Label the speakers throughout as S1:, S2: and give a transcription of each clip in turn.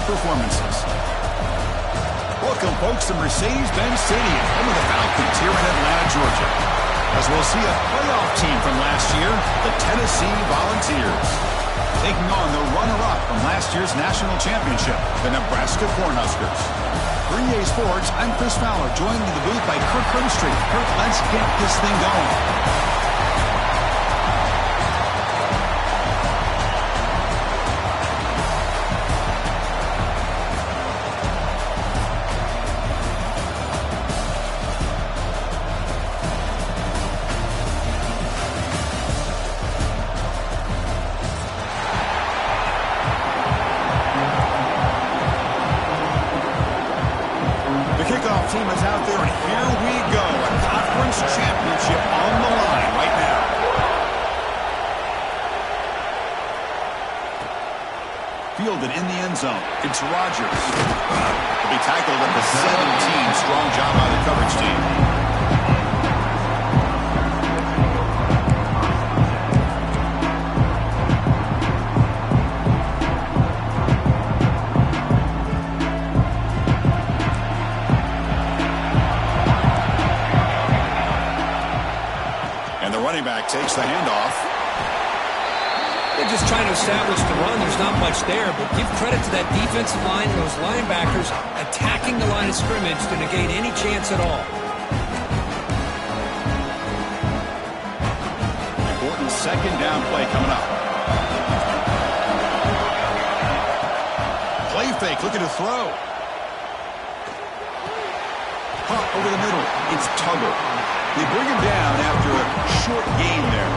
S1: performances. Welcome, folks, to Mercedes-Benz Stadium, home of the Falcons here in Atlanta, Georgia, as we'll see a playoff team from last year, the Tennessee Volunteers, taking on the runner-up from last year's national championship, the Nebraska Cornhuskers. For EA Sports, I'm Chris Fowler, joined in the booth by Kirk Hermstreet. Kirk, let's get this thing going. Team is out there, and here we go. A conference championship on the line right now. Fielded in the end zone. It's Rodgers. He'll be tackled at the 17. Strong job by the coverage team. Running back takes the handoff.
S2: They're just trying to establish the run. There's not much there, but give credit to that defensive line and those linebackers attacking the line of scrimmage to negate any chance at all.
S1: Important second down play coming up. Play fake, looking to throw. Caught over the middle. It's Tuggle. They bring him down after a short gain there.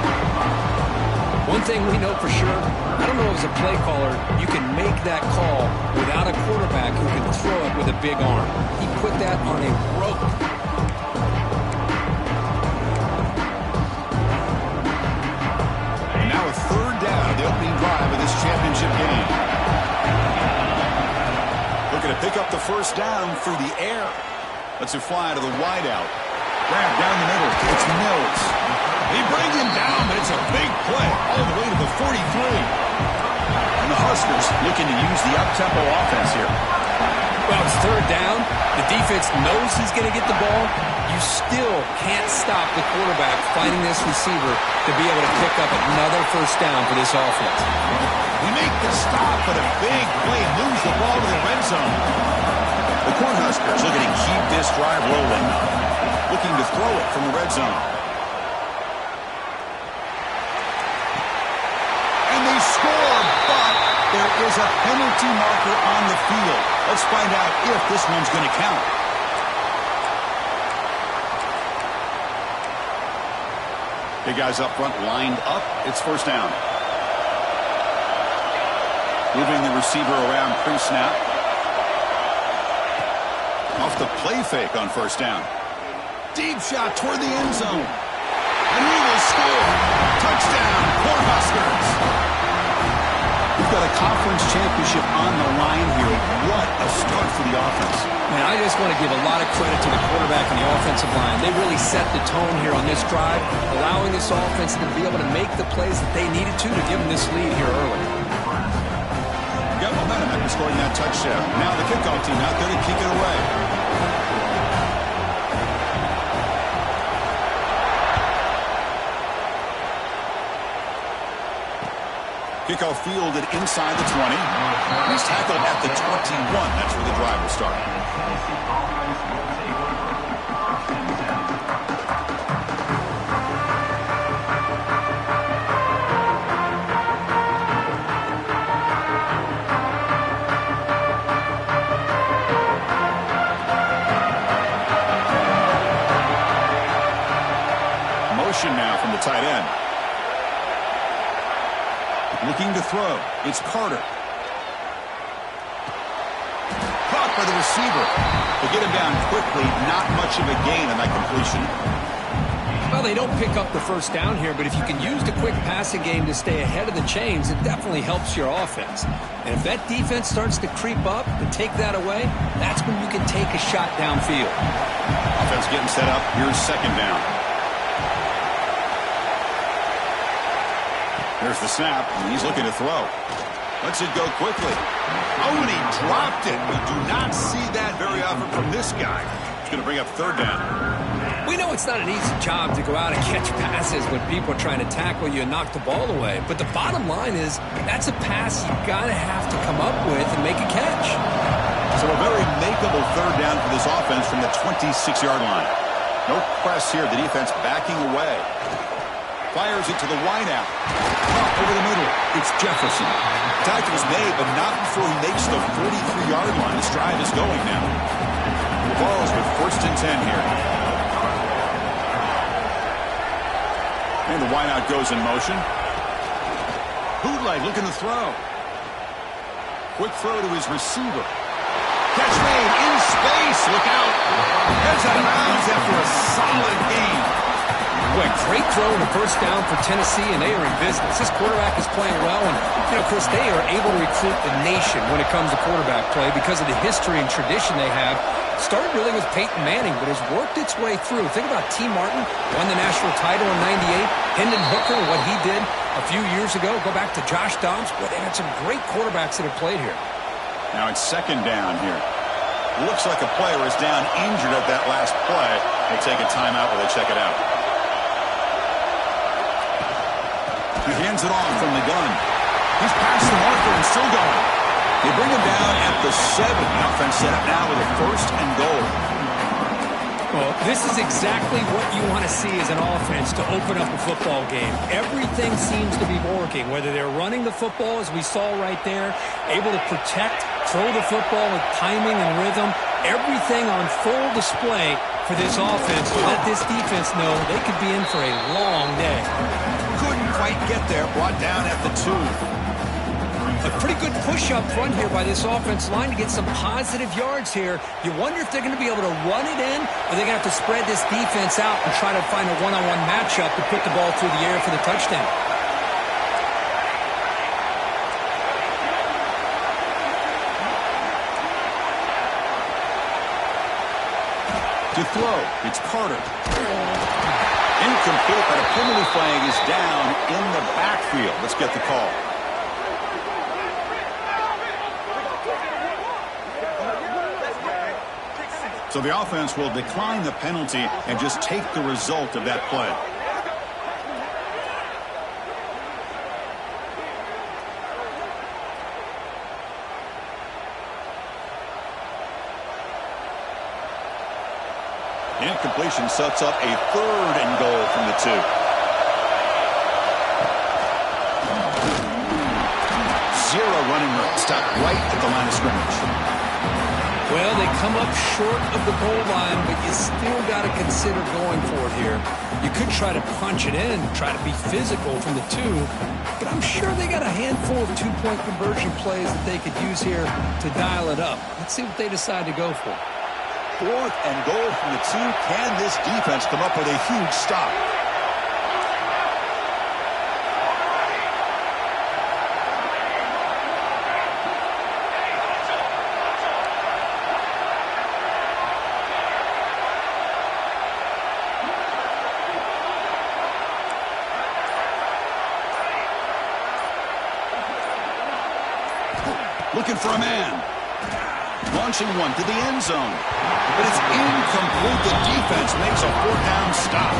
S2: One thing we know for sure, I don't know as a play caller, you can make that call without a quarterback who can throw it with a big arm. He put that on a rope.
S1: And now a third down, the opening drive of this championship game. Looking to pick up the first down through the air. Lets it fly to the wideout. Grab down the middle. It's Mills. They bring him down, but it's a big play all the way to the 43. And the Huskers looking to use the up-tempo offense here.
S2: Well, it's third down. The defense knows he's going to get the ball. You still can't stop the quarterback fighting this receiver to be able to pick up another first down for this offense.
S1: We make the stop, but a big play moves the ball to the red zone. The Cornhuskers looking to keep this drive rolling. Looking to throw it from the red zone. And they score, but there is a penalty marker on the field. Let's find out if this one's going to count. Big guys up front lined up. It's first down. Moving the receiver around pre-snap. Off the play fake on first down. Deep shot toward the end zone. And he will score. Touchdown, Cornhuskers. We've got a conference championship on the line here. What a start for the offense.
S2: Man, I just want to give a lot of credit to the quarterback and the offensive line. They really set the tone here on this drive, allowing this offense to be able to make the plays that they needed to give them this lead here early.
S1: Got momentum after scoring that touchdown. Now the kickoff team out there to kick it away. Kickoff fielded inside the 20. He's tackled at the 21. That's where the drive will start. Motion now from the tight end. Looking to throw. It's Carter. Caught by the receiver. They get him down quickly. Not much of a gain on that completion.
S2: Well, they don't pick up the first down here, but if you can use the quick passing game to stay ahead of the chains, it definitely helps your offense. And if that defense starts to creep up and take that away, that's when you can take a shot downfield.
S1: Offense getting set up. Here's second down. There's the snap, and he's looking to throw. Lets it go quickly. Oh, and he dropped it. We do not see that very often from this guy. It's going to bring up third down.
S2: We know it's not an easy job to go out and catch passes when people are trying to tackle you and knock the ball away. But the bottom line is that's a pass you've got to have to come up with and make a catch.
S1: So a very makeable third down for this offense from the 26-yard line. No press here. The defense backing away. Fires it to the wideout. Over the middle. It's Jefferson. Tackle's made, but not before he makes the 43-yard line. His drive is going now. The ball's with 1st and 10 here. And the wideout goes in motion. Bootleg looking to throw. Quick throw to his receiver. Catch made in space. Look out. Heads out of bounds after a solid game.
S2: Boy, great throw and a first down for Tennessee, and they are in business. This quarterback is playing well, and, Chris, they are able to recruit the nation when it comes to quarterback play because of the history and tradition they have. Started really with Peyton Manning, but has worked its way through. Think about T. Martin, won the national title in '98. Hendon Hooker, what he did a few years ago. Go back to Josh Dobbs. Boy, they had some great quarterbacks that have played here.
S1: Now it's second down here. Looks like a player is down injured at that last play. They take a timeout while they check it out. He hands it off from the gun. He's past the marker and still going. They bring him down at the 7. The offense set up now with a 1st and goal.
S2: Well, this is exactly what you want to see as an offense to open up a football game. Everything seems to be working, whether they're running the football, as we saw right there, able to protect, throw the football with timing and rhythm, everything on full display for this offense to let this defense know they could be in for a long day.
S1: Couldn't quite get there, brought down at the 2.
S2: A pretty good push up front here by this offense line to get some positive yards here. You wonder if they're going to be able to run it in, or they're going to have to spread this defense out and try to find a one-on-one matchup to put the ball through the air for the touchdown.
S1: To throw, it's Carter. Incomplete, but a penalty flag is down in the backfield. Let's get the call. So the offense will decline the penalty and just take the result of that play. Incompletion sets up a 3rd and goal from the 2. Zero running room. Stop right at the line of scrimmage.
S2: Well, they come up short of the goal line, but you still got to consider going for it here. You could try to punch it in, try to be physical from the 2, but I'm sure they got a handful of 2-point conversion plays that they could use here to dial it up. Let's see what they decide to go for.
S1: 4th and goal from the 2. Can this defense come up with a huge stop? Looking for a man. Launching one to the end zone. But it's incomplete. The defense makes a 4th down stop.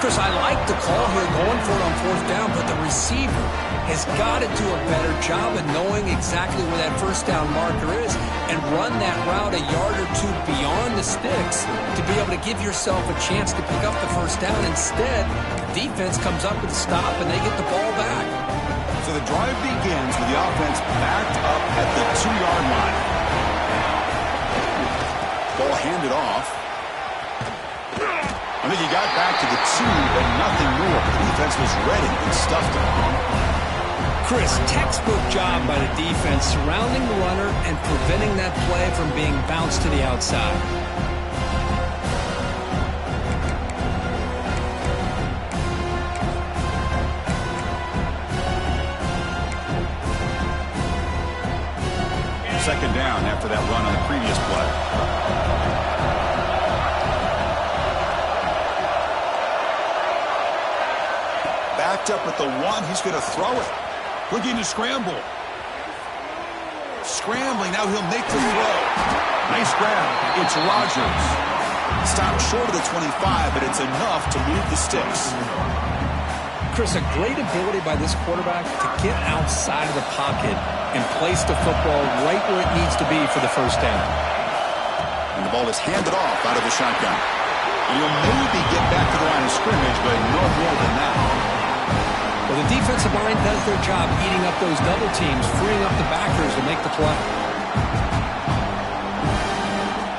S2: Chris, I like the call here going for it on 4th down, but the receiver has got to do a better job of knowing exactly where that 1st down marker is and run that route a yard or 2 beyond the sticks to be able to give yourself a chance to pick up the 1st down. Instead, the defense comes up with a stop and they get the ball back.
S1: So the drive begins with the offense backed up at the 2-yard line. Ball handed off. I think he got back to the 2, but nothing more. The defense was ready and stuffed it.
S2: Chris, textbook job by the defense surrounding the runner and preventing that play from being bounced to the outside.
S1: Second down after that run on the previous play. Backed up at the 1. He's going to throw it. Looking to scramble. scrambling. Now he'll make the throw. Nice grab. It's Rodgers. Stopped short of the 25, but it's enough to move the sticks.
S2: Chris, a great ability by this quarterback to get outside of the pocket and place the football right where it needs to be for the first down.
S1: And the ball is handed off out of the shotgun. And he'll maybe get back to the line of scrimmage, but no more than that.
S2: Well, the defensive line does their job eating up those double teams, freeing up the backers to make the play.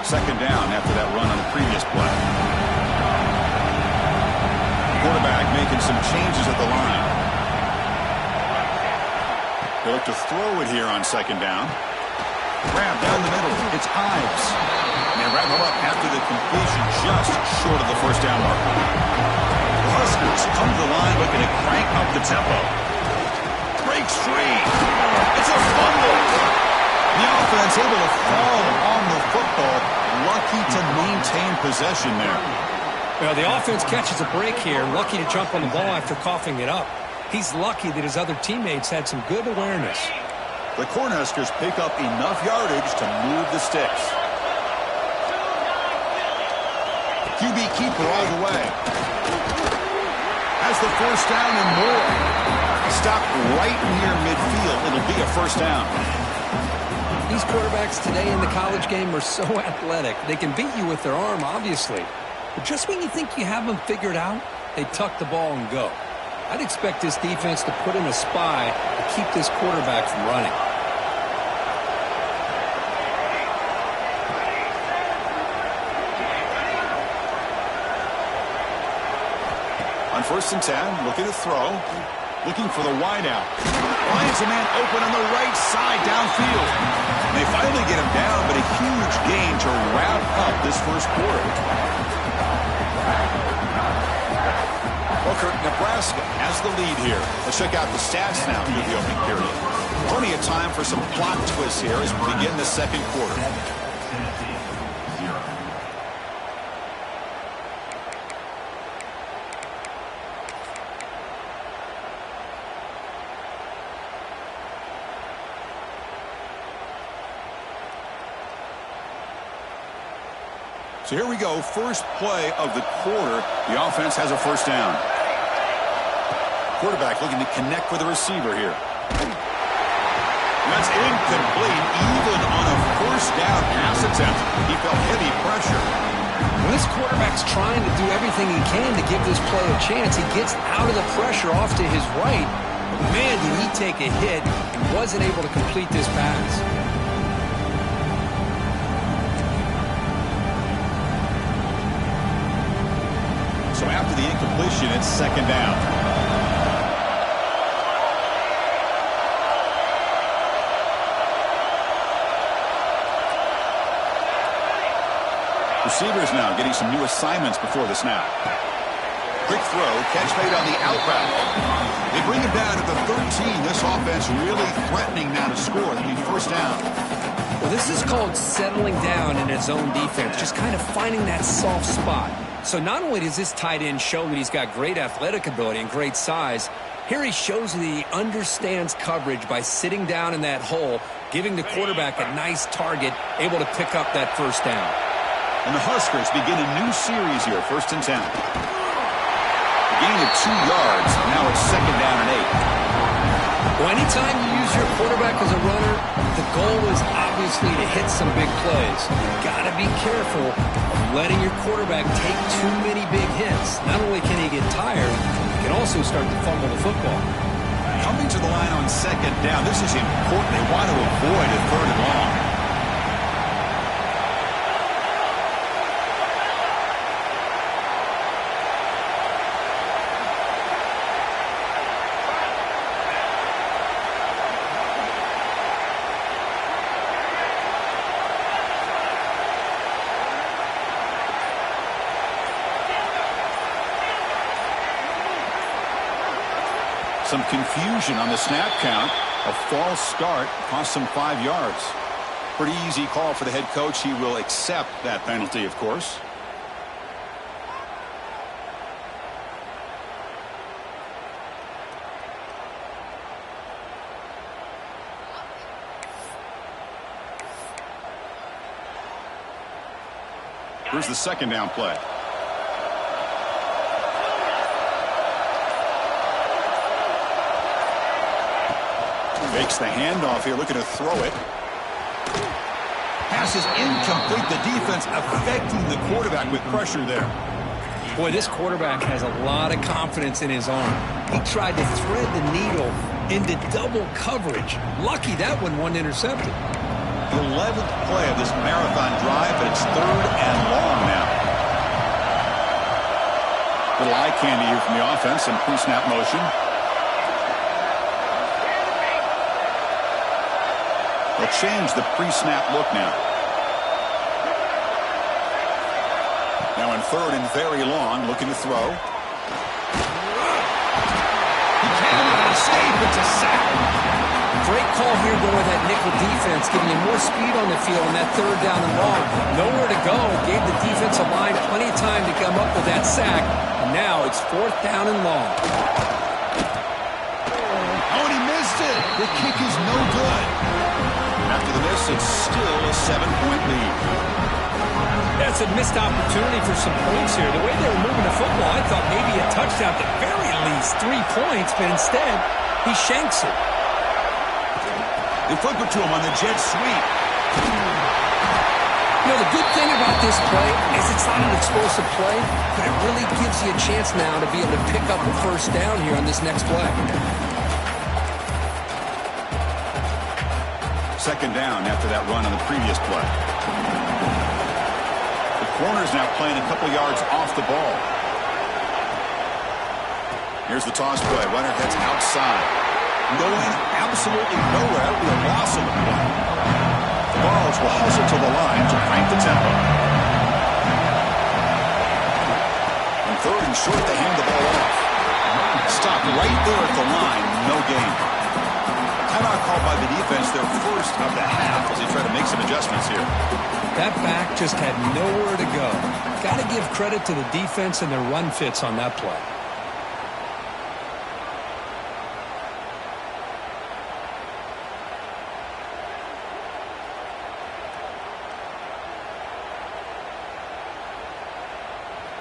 S1: Second down after that run on the previous play. Quarterback making some changes at the line. They look to throw it here on second down. Grab down the middle. It's Ives. And they wrap him up after the completion just short of the first down marker. The Huskers come to the line looking to crank up the tempo. Breaks free. It's a fumble. The offense able to fall on the football. Lucky to maintain possession there.
S2: Well, the offense catches a break here. Lucky to jump on the ball after coughing it up. He's lucky that his other teammates had some good awareness.
S1: The Cornhuskers pick up enough yardage to move the sticks. QB keeper all the way. Has the first down and more. Stopped right near midfield. It'll be a first down.
S2: These quarterbacks today in the college game are so athletic. They can beat you with their arm, obviously. But just when you think you have them figured out, they tuck the ball and go. I'd expect this defense to put in a spy to keep this quarterback from running.
S1: On 1st and 10, looking to throw. Looking for the wideout. Finds a man open on the right side downfield. And they finally get him down, but a huge gain to wrap up this first quarter. Nebraska has the lead here. Let's check out the stats now through the opening period. Plenty of time for some plot twists here as we begin the second quarter. So here we go, first play of the quarter. The offense has a first down. Quarterback looking to connect with the receiver here. That's incomplete, even on a first down pass attempt. He felt heavy pressure.
S2: When this quarterback's trying to do everything he can to give this play a chance, he gets out of the pressure off to his right. But man, did he take a hit and wasn't able to complete this pass.
S1: So after the incompletion, it's second down. Receivers now getting some new assignments before the snap. Quick throw, catch made on the out route. They bring him down at the 13. This offense really threatening now to score. That'll be first down.
S2: Well, this is called settling down in his own defense, just kind of finding that soft spot. So not only does this tight end show that he's got great athletic ability and great size, here he shows that he understands coverage by sitting down in that hole, giving the quarterback a nice target, able to pick up that first down.
S1: And the Huskers begin a new series here, 1st and 10. A gain of 2 yards, now it's second down and 8.
S2: Well, anytime you use your quarterback as a runner, the goal is obviously to hit some big plays. Got to be careful of letting your quarterback take too many big hits. Not only can he get tired, he can also start to fumble the football.
S1: Coming to the line on second down, this is important. They want to avoid a 3rd and long. Some confusion on the snap count. A false start cost him 5 yards. Pretty easy call for the head coach. He will accept that penalty, of course. Here's the second down play. Makes the handoff here, looking to throw it. Pass is incomplete. The defense affecting the quarterback with pressure there.
S2: Boy, this quarterback has a lot of confidence in his arm. He tried to thread the needle into double coverage. Lucky that one wasn't intercepted.
S1: The 11th play of this marathon drive, but it's 3rd and long now. Little eye candy here from the offense, some pre-snap motion. They'll change the pre-snap look now. Now in 3rd and very long, looking to throw. He can't escape. It's a sack.
S2: Great call here going with that nickel defense, giving you more speed on the field on that 3rd down and long. Nowhere to go. Gave the defensive line plenty of time to come up with that sack. And now it's 4th down and long.
S1: Oh, and he missed it. The kick is no good. After the miss, it's still a 7-point lead.
S2: That's a missed opportunity for some points here. The way they were moving the football, I thought maybe a touchdown at the very least, 3 points, but instead, he shanks it.
S1: They flip it to him on the jet sweep.
S2: You know, the good thing about this play is it's not an explosive play, but it really gives you a chance now to be able to pick up a 1st down here on this next play.
S1: 2nd down after that run on the previous play. The corner's now playing a couple yards off the ball. Here's the toss play. Runner heads outside. Going absolutely nowhere. That would be a loss on the play. The Vols will hustle to the line to crank the tempo. On 3rd and short, they hand the ball off. Stopped right there at the line. No gain. Timeout called by the defense, their 1st of the half, as they try to make some adjustments here.
S2: That back just had nowhere to go. Got to give credit to the defense and their run fits on that play.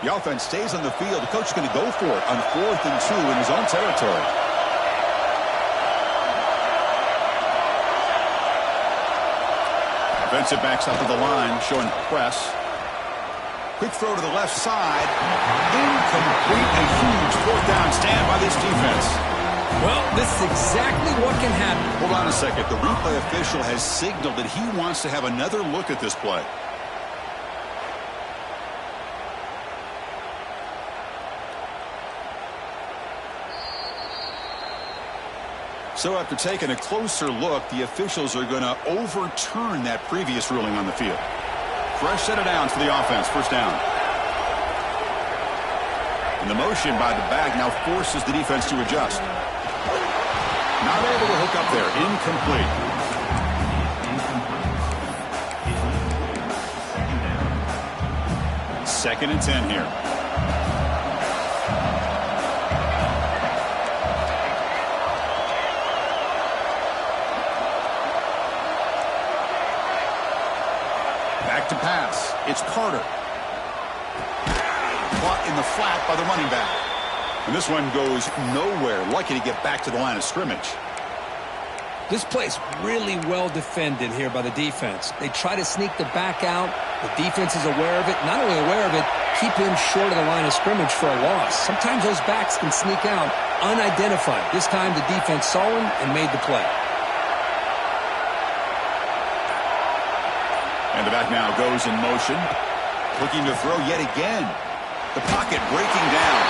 S1: The offense stays on the field. The coach is going to go for it on 4th and 2 in his own territory. Defensive backs up to the line, showing press. Quick throw to the left side. Incomplete. A huge 4th down stand by this defense.
S2: Well, this is exactly what can happen.
S1: Hold on a second. The replay official has signaled that he wants to have another look at this play. So after taking a closer look, the officials are going to overturn that previous ruling on the field. Fresh set of downs for the offense. 1st down. And the motion by the back now forces the defense to adjust. Not able to hook up there. Incomplete. 2nd and 10 here. Back to pass. It's Carter. Caught in the flat by the running back. And this one goes nowhere. Lucky to get back to the line of scrimmage.
S2: This play's really well defended here by the defense. They try to sneak the back out. The defense is aware of it. Not only aware of it, keep him short of the line of scrimmage for a loss. Sometimes those backs can sneak out unidentified. This time the defense saw him and made the play.
S1: And the back now goes in motion. Looking to throw yet again. The pocket breaking down.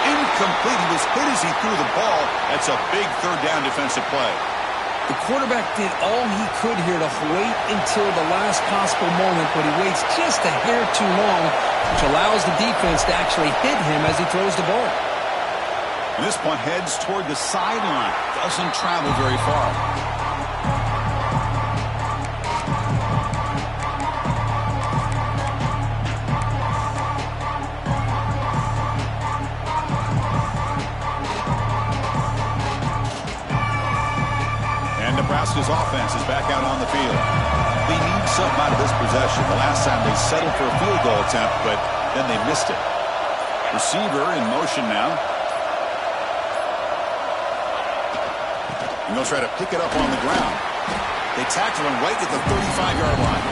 S1: Incomplete. He was hit as he threw the ball. That's a big 3rd down defensive play.
S2: The quarterback did all he could here to wait until the last possible moment, but he waits just a hair too long, which allows the defense to actually hit him as he throws the ball.
S1: And this punt heads toward the sideline. Doesn't travel very far. Nebraska's offense is back out on the field. They need something out of this possession. The last time they settled for a field goal attempt, but then they missed it. Receiver in motion now. And they'll try to pick it up on the ground. They tackle him right at the 35-yard line.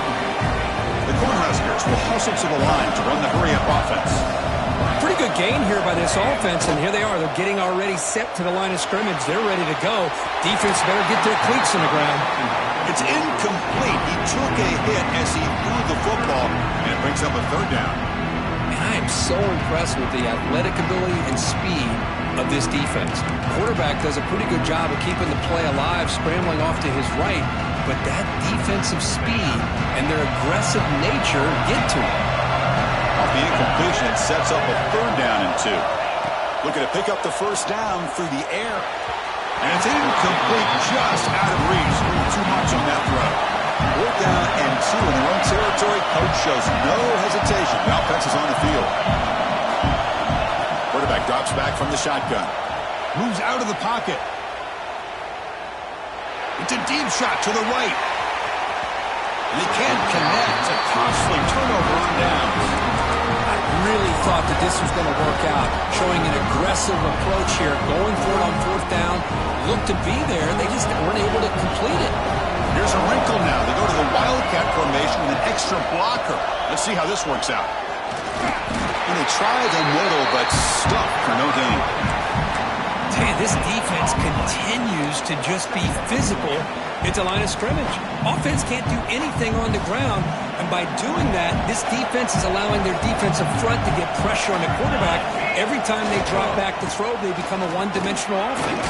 S1: The Cornhuskers will hustle to the line to run the hurry-up offense.
S2: Pretty good gain here by this offense, and here they are. They're getting already set to the line of scrimmage. They're ready to go. Defense better get their cleats in the ground.
S1: It's incomplete. He took a hit as he threw the football, and it brings up a third down.
S2: And I am so impressed with the athletic ability and speed of this defense. Quarterback does a pretty good job of keeping the play alive, scrambling off to his right, but that defensive speed and their aggressive nature get to him.
S1: Off the incompletion, it sets up a third down and 2. Looking to pick up the first down through the air. And it's incomplete, just out of reach. A little too much on that throw. 4th down and 2 in their own territory. Coach shows no hesitation. The offense is on the field. Quarterback drops back from the shotgun. Moves out of the pocket. It's a deep shot to the right. And they can't connect. A costly turnover on downs.
S2: I really thought that this was going to work out, showing an aggressive approach here, going for it on 4th down, looked to be there, they just weren't able to complete it.
S1: Here's a wrinkle now. They go to the Wildcat formation with an extra blocker. Let's see how this works out. And they try the middle, but stuck for no gain.
S2: Man, this defense continues to just be physical at the line of scrimmage. Offense can't do anything on the ground, and by doing that, this defense is allowing their defensive front to get pressure on the quarterback. Every time they drop back to throw, they become a one-dimensional offense.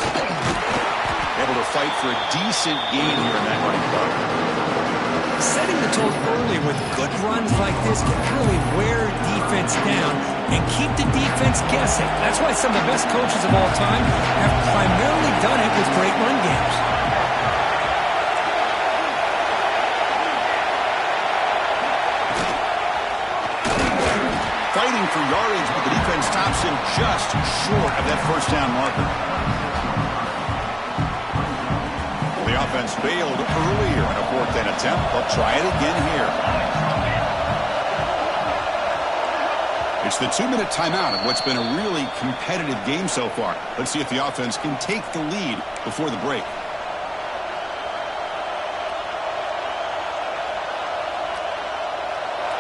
S1: Able to fight for a decent gain here in that running play.
S2: Setting the tone early with good runs like this can really wear defense down and keep the defense guessing. That's why some of the best coaches of all time have primarily done it with great run games.
S1: Fighting for yardage, but the defense stops him just short of that first down marker. The offense failed earlier in a 4th down attempt. They'll try it again here. It's the 2-minute timeout of what's been a really competitive game so far. Let's see if the offense can take the lead before the break.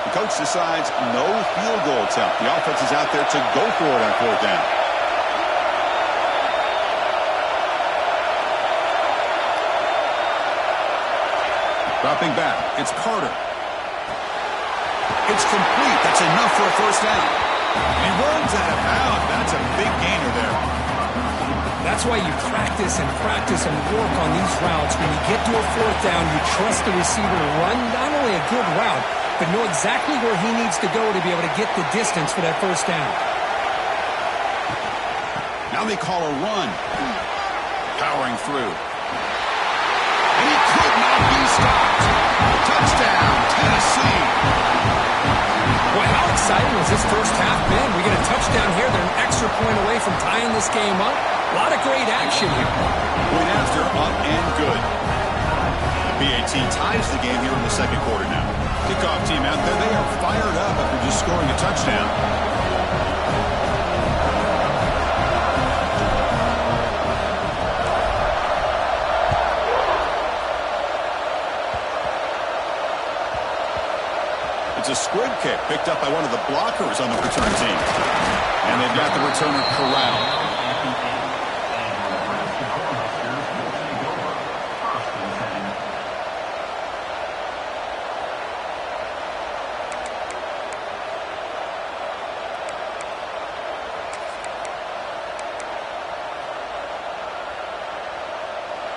S1: The coach decides no field goal attempt. The offense is out there to go for it on 4th down. Dropping back, it's Carter. It's complete. That's enough for a first down. And he runs out of bounds. That's a big gainer there.
S2: That's why you practice and work on these routes. When you get to a 4th down, you trust the receiver to run not only a good route, but know exactly where he needs to go to be able to get the distance for that first down.
S1: Now they call a run. Powering through. And he could not be stopped. Touchdown, Tennessee.
S2: Boy, how exciting has this first half been? We get a touchdown here. They're an extra point away from tying this game up. A lot of great action here.
S1: Point after, up and good. The BAT ties the game here in the second quarter now. Kickoff team out there. They are fired up after just scoring a touchdown. It's a squib kick picked up by one of the blockers on the return team. And they've got the returner corralled.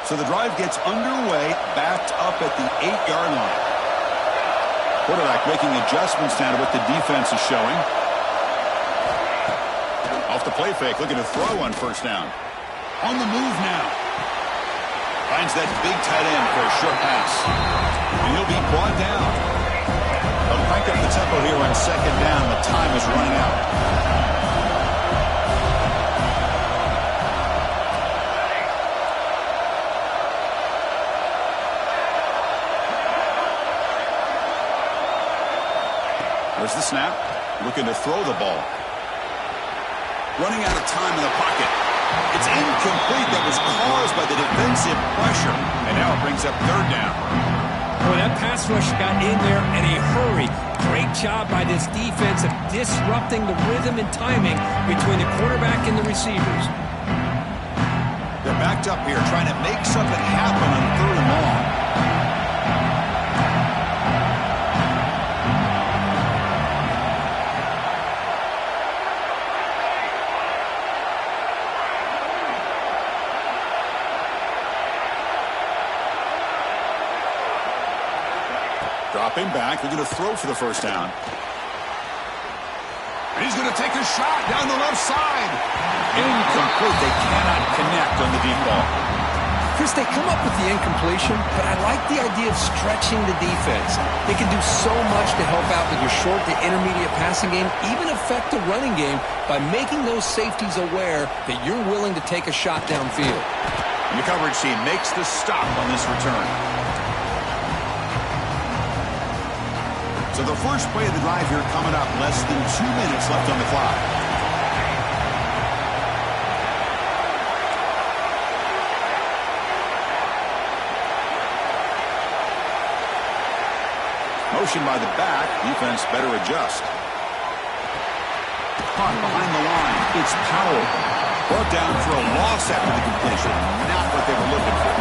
S1: So the drive gets underway, backed up at the 8-yard line. Quarterback making adjustments now to what the defense is showing. Off the play fake, looking to throw on first down. On the move now. Finds that big tight end for a short pass. And he'll be brought down. They'll crank up the tempo here on second down. The time is running out. There's the snap. Looking to throw the ball. Running out of time in the pocket. It's incomplete. That was caused by the defensive pressure. And now it brings up third down.
S2: Boy, that pass rush got in there in a hurry. Great job by this defense of disrupting the rhythm and timing between the quarterback and the receivers.
S1: They're backed up here trying to make something happen on third and long. Dropping back, they're going to throw for the first down. And he's going to take a shot down the left side. Incomplete. They cannot connect on the deep ball.
S2: Chris, they come up with the incompletion, but I like the idea of stretching the defense. They can do so much to help out with your short to intermediate passing game, even affect the running game by making those safeties aware that you're willing to take a shot downfield.
S1: And the coverage team makes the stop on this return. So the first play of the drive here coming up. Less than 2 minutes left on the clock. Motion by the back. Defense better adjust. Punt behind the line. It's Powell. Brought down for a loss after the completion. Not what they were looking for.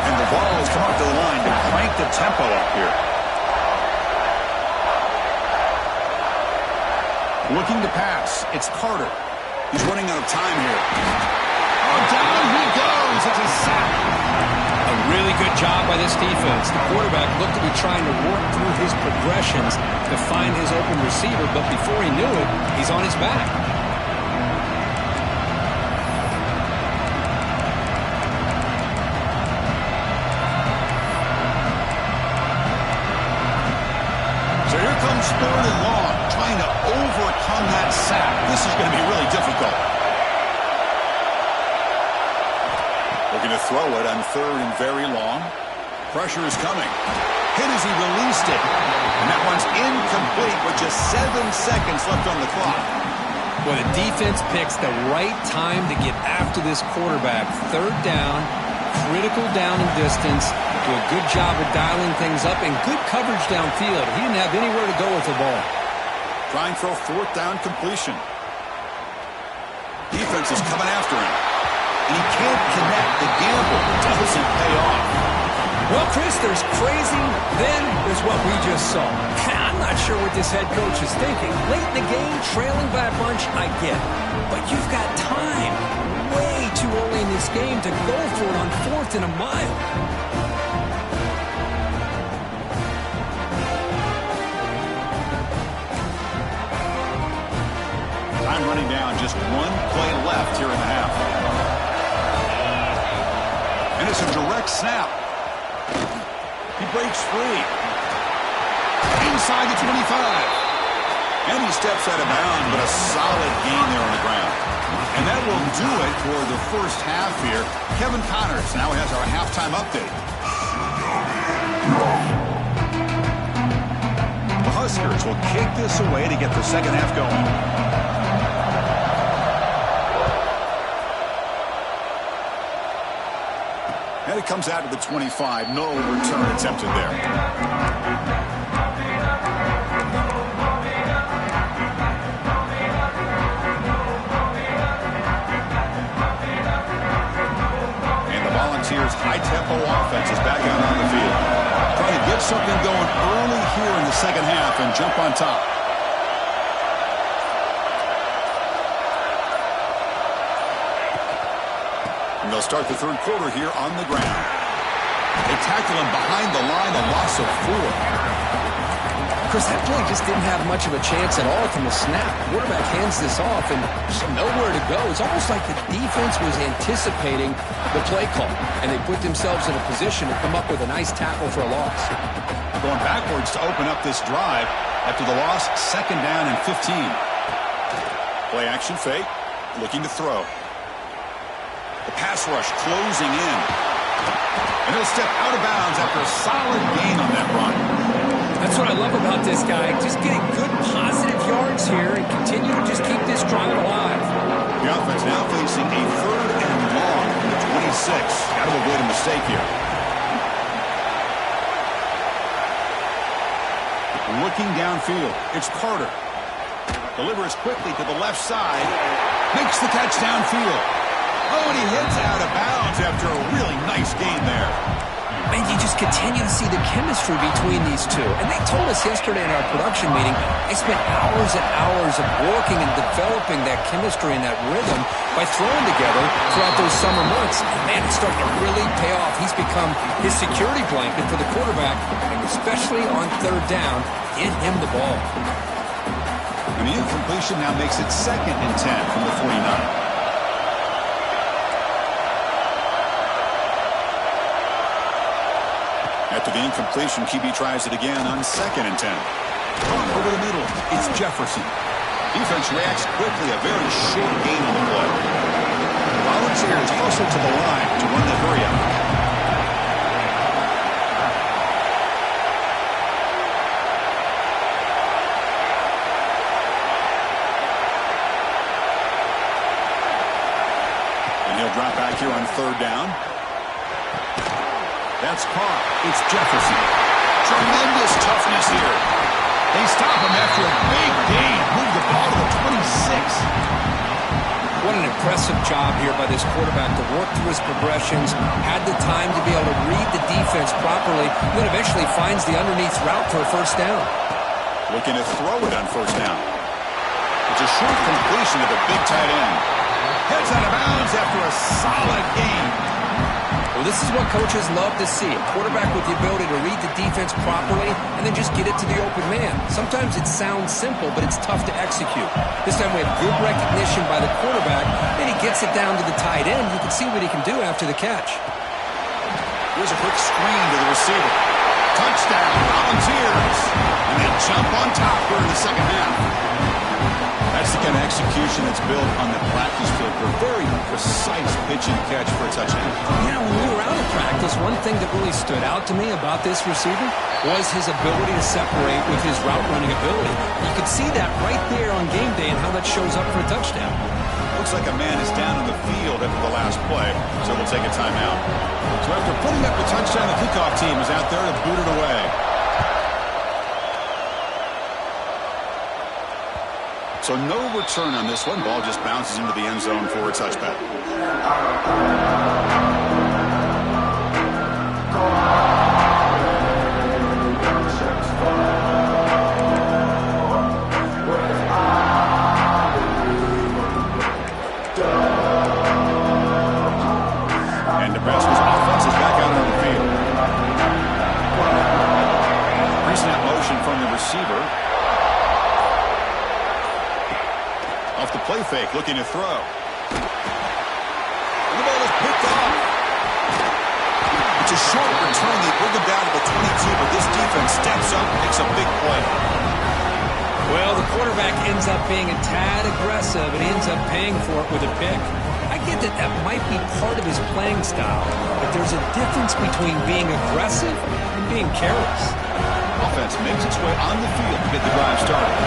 S1: And the ball has come up to the line to crank the tempo up here. Looking to pass. It's Carter. He's running out of time here. Oh, down he goes. It's a sack.
S2: A really good job by this defense. The quarterback looked to be trying to work through his progressions to find his open receiver, but before he knew it, he's on his back.
S1: So here comes third and long, trying to overcome that sack. This is going to be really difficult. Looking to throw it on third and very long. Pressure is coming. Hit as he released it. And that one's incomplete with just 7 seconds left on the clock.
S2: Well, the defense picks the right time to get after this quarterback. Third down, critical down and distance. Do a good job of dialing things up and good coverage downfield. He didn't have anywhere to go with the ball.
S1: Trying for a fourth down completion. Defense is coming after him. And he can't connect. The gamble doesn't pay off.
S2: Well, Chris, there's crazy, then there's what we just saw. I'm not sure what this head coach is thinking. Late in the game, trailing by a bunch, I get it. But you've got time, way too early in this game, to go for it on fourth and a mile.
S1: Time running down, just one play left here in the half. And it's a direct snap. He breaks free. Inside the 25. And he steps out of bounds, but a solid gain there on the ground. And that will do it for the first half here. Kevin Connors now has our halftime update. The Huskers will kick this away to get the second half going. And it comes out to the 25. No return attempted there. And the Volunteers' high-tempo offense is back out on the field. Trying to get something going early here in the second half and jump on top. And they'll start the third quarter here on the ground. They tackle him behind the line, a loss of 4.
S2: Chris, that play just didn't have much of a chance at all from the snap. The quarterback hands this off and just nowhere to go. It's almost like the defense was anticipating the play call, and they put themselves in a position to come up with a nice tackle for a loss.
S1: Going backwards to open up this drive after the loss, second down and 15. Play action fake, looking to throw. The pass rush closing in. And he'll step out of bounds after a solid gain on that run.
S2: That's That's what I love about this guy. Just getting good, positive yards here and continue to just keep this drive alive.
S1: The offense now facing a 3rd and long from the 26. Got to avoid a mistake here. Looking downfield, it's Carter. Delivers quickly to the left side. Makes the catch downfield. Oh, and he hits out of bounds after a really nice game there.
S2: And you just continue to see the chemistry between these two. And they told us yesterday in our production meeting, they spent hours and hours of working and developing that chemistry and that rhythm by throwing together throughout those summer months. And man, it's starting to really pay off. He's become his security blanket for the quarterback, and especially on 3rd down, get him the ball.
S1: And the incompletion now makes it 2nd and 10 from the 49. After the incompletion, QB tries it again on 2nd and 10. Over the middle, it's Jefferson. Defense reacts quickly, a very short gain on the play. Volunteers hustle to the line to run the hurry-up. And he'll drop back here on 3rd down. That's caught. It's Jefferson. Tremendous toughness here. They stop him after a big gain. Move the ball to the 26.
S2: What an impressive job here by this quarterback to work through his progressions, had the time to be able to read the defense properly, and then eventually finds the underneath route for a 1st down.
S1: Looking to throw it on 1st down. It's a short completion to the big tight end. Heads out of bounds after a solid game.
S2: Well, this is what coaches love to see. A quarterback with the ability to read the defense properly and then just get it to the open man. Sometimes it sounds simple, but it's tough to execute. This time we have good recognition by the quarterback. Then he gets it down to the tight end. You can see what he can do after the catch.
S1: Here's a quick screen to the receiver. Touchdown, Volunteers. And they jump on top here in the 2nd half. That's the kind of execution that's built on the practice field for a very precise pitch and catch for a touchdown.
S2: Yeah, when we were out of practice, one thing that really stood out to me about this receiver was his ability to separate with his route running ability. You could see that right there on game day and how that shows up for a touchdown.
S1: Looks like a man is down on the field after the last play, so they'll take a timeout. So after putting up the touchdown, the kickoff team is out there to boot it away. So no return on this one. Ball just bounces into the end zone for a touchback. And Nebraska's offense is back out on the field. Pre-snap motion from the receiver. Off the play fake, looking to throw. And the ball is picked off. It's a short return. They bring him down to the 22, but this defense steps up and makes a big play.
S2: Well, the quarterback ends up being a tad aggressive and ends up paying for it with a pick. I get that that might be part of his playing style, but there's a difference between being aggressive and being careless.
S1: Offense makes its way on the field to get the drive started.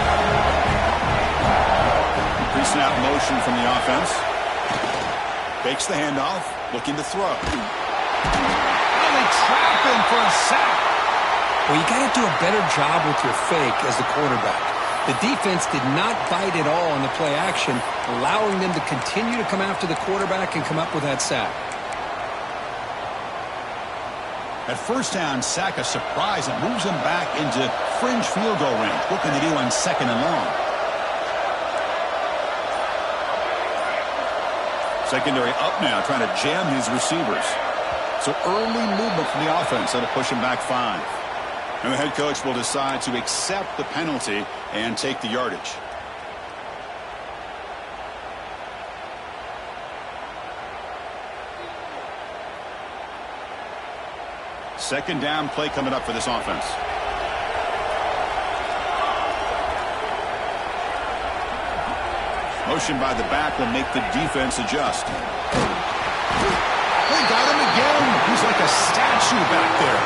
S1: Pre-snap motion from the offense. Fakes the handoff, looking to throw. And they trap him for a sack.
S2: Well, you got to do a better job with your fake as the quarterback. The defense did not bite at all on the play action, allowing them to continue to come after the quarterback and come up with that sack.
S1: At 1st down, sack a surprise. It moves him back into fringe field goal range. What can they do on 2nd and long? Secondary up now, trying to jam his receivers. So early movement from the offense that'll push him back 5. And the head coach will decide to accept the penalty and take the yardage. Second down play coming up for this offense. Motion by the back will make the defense adjust. They got him again. He's like a statue back there.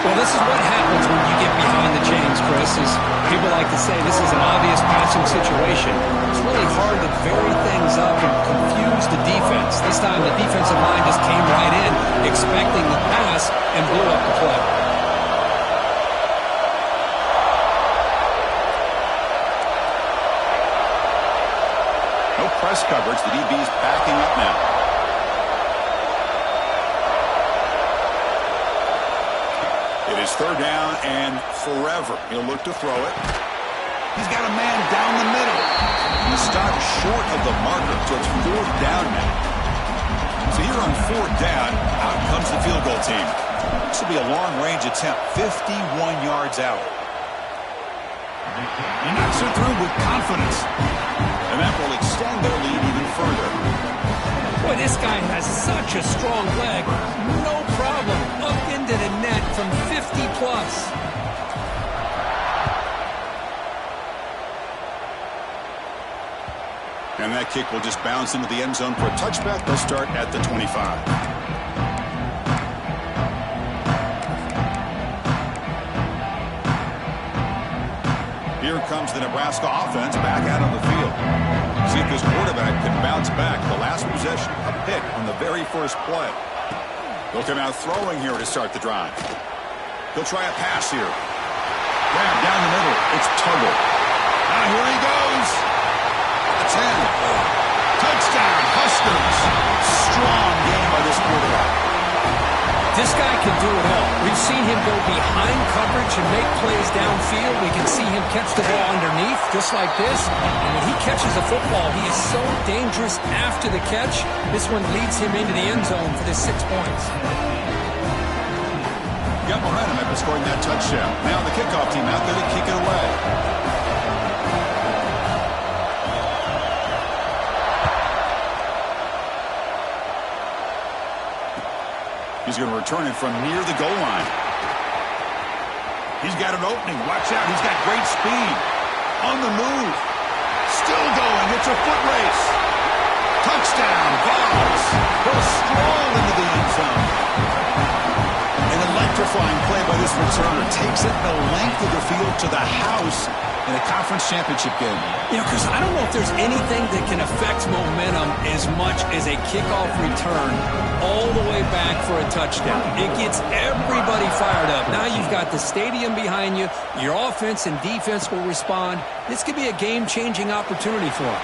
S2: Well, this is what happens when you get behind the chains. passing situation, it's really hard to vary things up and confuse the defense. This time the defensive line just came right in, expecting the pass, and blew up the play.
S1: No press coverage. The DB's backing up now. It is third down and forever. He'll look to throw it. He's got a man down the middle. He stopped short of the marker, so it's fourth down now. So here on fourth down, out comes the field goal team. This will be a long-range attempt, 51 yards out. He knocks it through with confidence. And that will extend their lead even further.
S2: Boy, this guy has such a strong leg. No problem. Up into the net from 50-plus.
S1: And that kick will just bounce into the end zone for a touchback. They'll start at the 25. Here comes the Nebraska offense back out on the field. See if this quarterback can bounce back. The last possession, a pick on the very first play. They'll come out throwing here to start the drive. He'll try a pass here. Grab down the middle. It's Tuggle. Now here he goes. 10. Touchdown, Huskers. Strong game by this quarterback.
S2: This guy can do it all. We've seen him go behind coverage and make plays downfield. We can see him catch the ball underneath, just like this. And when he catches a football, he is so dangerous after the catch. This one leads him into the end zone for the 6 points.
S1: Got momentum after scoring that touchdown. Now the kickoff team out there to kick it away. He's going to return it from near the goal line. He's got an opening. Watch out. He's got great speed. On the move. Still going. It's a foot race. Touchdown. Vols. He'll stroll into the end zone. An electrifying play by this returner. Takes it the length of the field to the house in a conference championship game.
S2: You know, Chris, I don't know if there's anything that can affect momentum as much as a kickoff return all the way back for a touchdown. It gets everybody fired up. Now you've got the stadium behind you. Your offense and defense will respond. This could be a game-changing opportunity for him.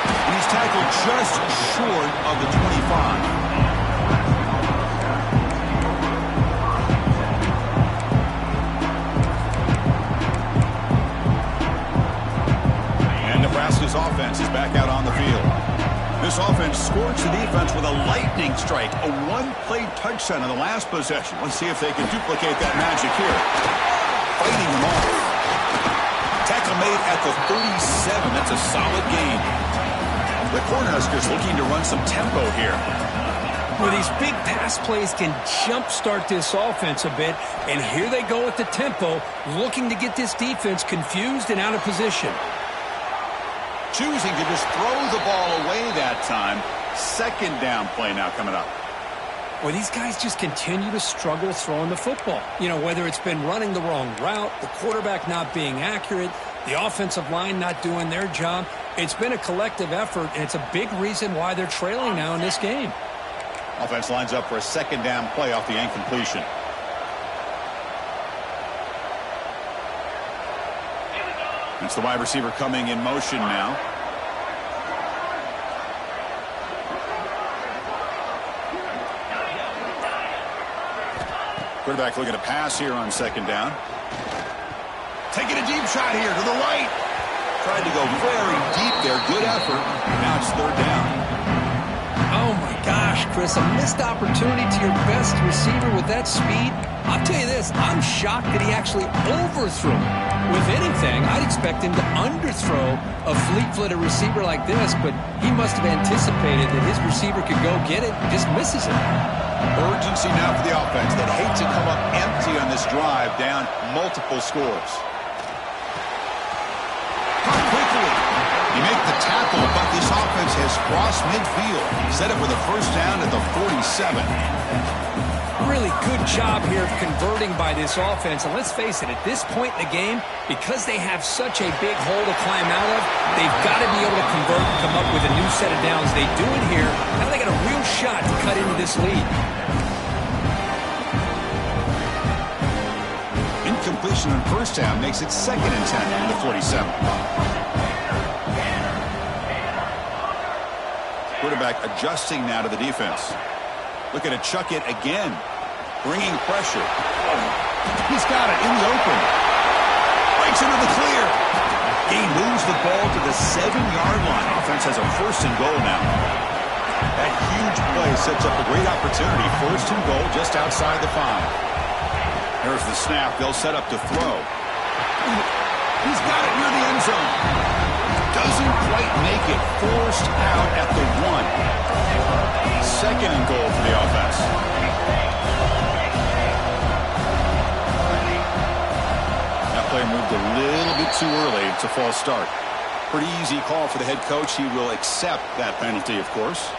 S1: And he's tackled just short of the 25. Nebraska's offense is back out on the field. This offense scorched the defense with a lightning strike, a one-play touchdown in the last possession. Let's see if they can duplicate that magic here. Fighting them off. Tackle made at the 37. That's a solid gain. The Cornhuskers looking to run some tempo here.
S2: Well, these big pass plays can jumpstart this offense a bit, and here they go at the tempo, looking to get this defense confused and out of position.
S1: Choosing to just throw the ball away that time. Second down play now coming up.
S2: Well, these guys just continue to struggle throwing the football. You know, whether it's been running the wrong route, the quarterback not being accurate, the offensive line not doing their job. It's been a collective effort, and it's a big reason why they're trailing now in this game.
S1: Offense lines up for a second down play off the incompletion. It's the wide receiver coming in motion now. Quarterback looking to pass here on second down. Taking a deep shot here to the right. Tried to go very deep there. Good effort. Now it's third down.
S2: Oh, my gosh, Chris. A missed opportunity to your best receiver with that speed. I'll tell you this. I'm shocked that he actually overthrew him. With anything, I'd expect him to underthrow a fleet-footed receiver like this, but he must have anticipated that his receiver could go get it and just misses it.
S1: Urgency now for the offense. They'd hate to come up empty on this drive, down multiple scores. Caught quickly. You make the tackle, but this offense has crossed midfield. Set up with a first down at the 47.
S2: Really good job here of converting by this offense. And let's face it, at this point in the game, because they have such a big hole to climb out of, they've got to be able to convert and come up with a new set of downs. They do it here. Now they got a real shot to cut into this lead.
S1: Incompletion in first down makes it 2nd and 10 at the 47. Quarterback adjusting now to the defense. Looking to chuck it again. Bringing pressure. He's got it in the open. Breaks into the clear. He moves the ball to the 7-yard line. Offense has a 1st and goal now. That huge play sets up a great opportunity. 1st and goal just outside the 5. Here's the snap. They'll set up to throw. He's got it near the end zone. Doesn't quite make it. Forced out at the 1. 2nd and goal for the offense. That play moved a little bit too early. It's a false start. Pretty easy call for the head coach. He will accept that penalty, of course.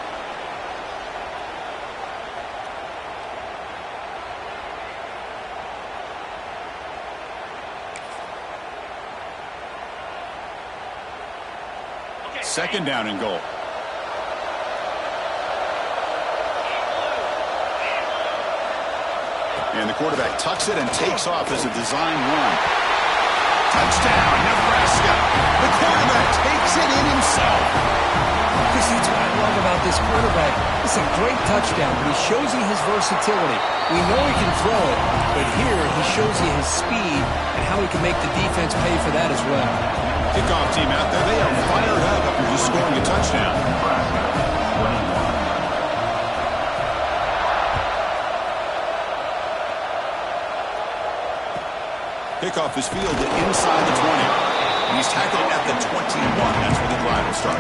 S1: Second down and goal. And the quarterback tucks it and takes off as a design run. Touchdown, Nebraska. The quarterback takes it in himself.
S2: That's what I love about this quarterback. It's a great touchdown, but he shows you his versatility. We know he can throw it, but here he shows you his speed and how he can make the defense pay for that as well.
S1: Kickoff team out there, they are fired up after just scoring a touchdown. Kickoff is fielded inside the 20. And he's tackled at the 21. That's where the drive will start.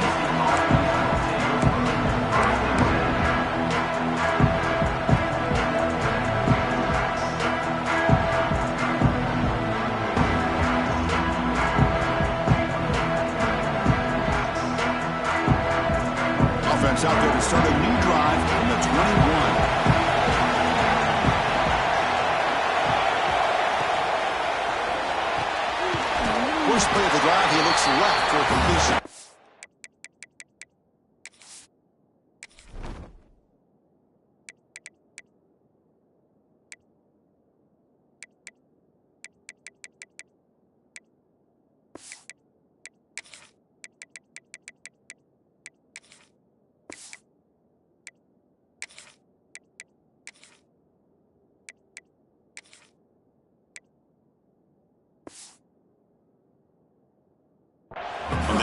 S1: Offense out there to start a new drive from the 21. First play of the drive, he looks left for completion.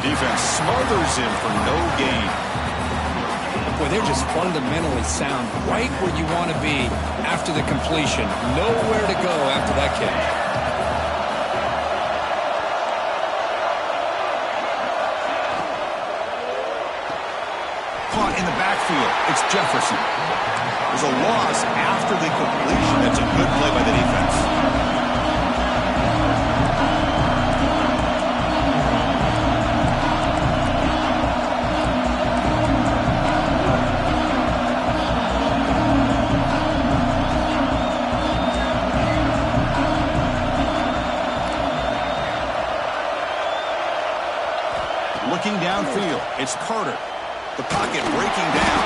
S1: Defense smothers him for no gain.
S2: Boy, they're just fundamentally sound right where you want to be after the completion. Nowhere to go after that kick.
S1: Caught in the backfield. It's Jefferson. There's a loss after the completion. That's a good play by the defense. Looking downfield, it's Carter. The pocket breaking down.